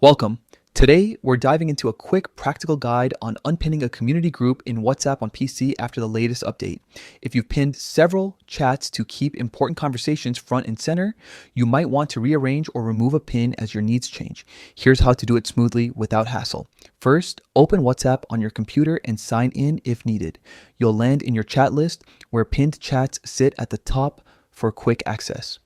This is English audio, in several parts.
Welcome. Today, we're diving into a quick practical guide on unpinning a community group in WhatsApp on PC after the latest update. If you've pinned several chats to keep important conversations front and center, you might want to rearrange or remove a pin as your needs change. Here's how to do it smoothly without hassle. First, open WhatsApp on your computer and sign in if needed. You'll land in your chat list where pinned chats sit at the top for quick access.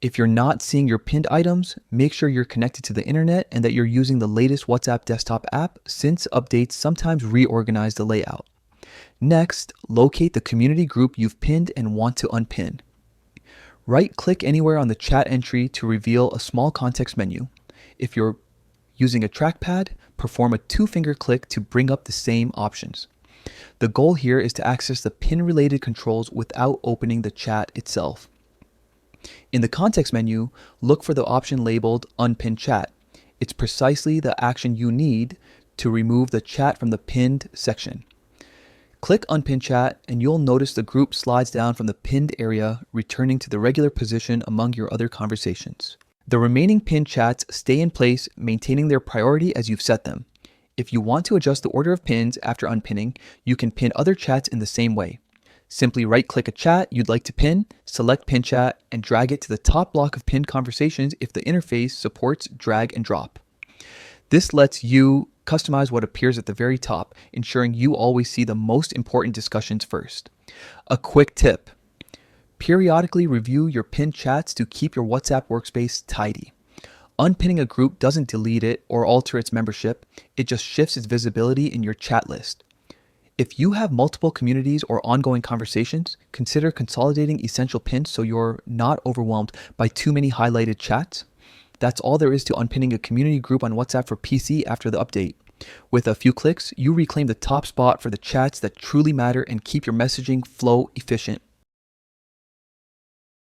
If you're not seeing your pinned items, make sure you're connected to the internet and that you're using the latest WhatsApp desktop app, since updates sometimes reorganize the layout. Next, locate the community group you've pinned and want to unpin. Right-click anywhere on the chat entry to reveal a small context menu. If you're using a trackpad, perform a two-finger click to bring up the same options. The goal here is to access the pin-related controls without opening the chat itself. In the context menu, look for the option labeled Unpin Chat. It's precisely the action you need to remove the chat from the pinned section. Click Unpin Chat and you'll notice the group slides down from the pinned area, returning to the regular position among your other conversations. The remaining pinned chats stay in place, maintaining their priority as you've set them. If you want to adjust the order of pins after unpinning, you can pin other chats in the same way. Simply right-click a chat you'd like to pin, select Pin Chat, and drag it to the top block of pinned conversations if the interface supports drag and drop. This lets you customize what appears at the very top, ensuring you always see the most important discussions first. A quick tip: periodically review your pinned chats to keep your WhatsApp workspace tidy. Unpinning a group doesn't delete it or alter its membership, it just shifts its visibility in your chat list. If you have multiple communities or ongoing conversations, consider consolidating essential pins so you're not overwhelmed by too many highlighted chats. That's all there is to unpinning a community group on WhatsApp for PC after the update. With a few clicks, you reclaim the top spot for the chats that truly matter and keep your messaging flow efficient.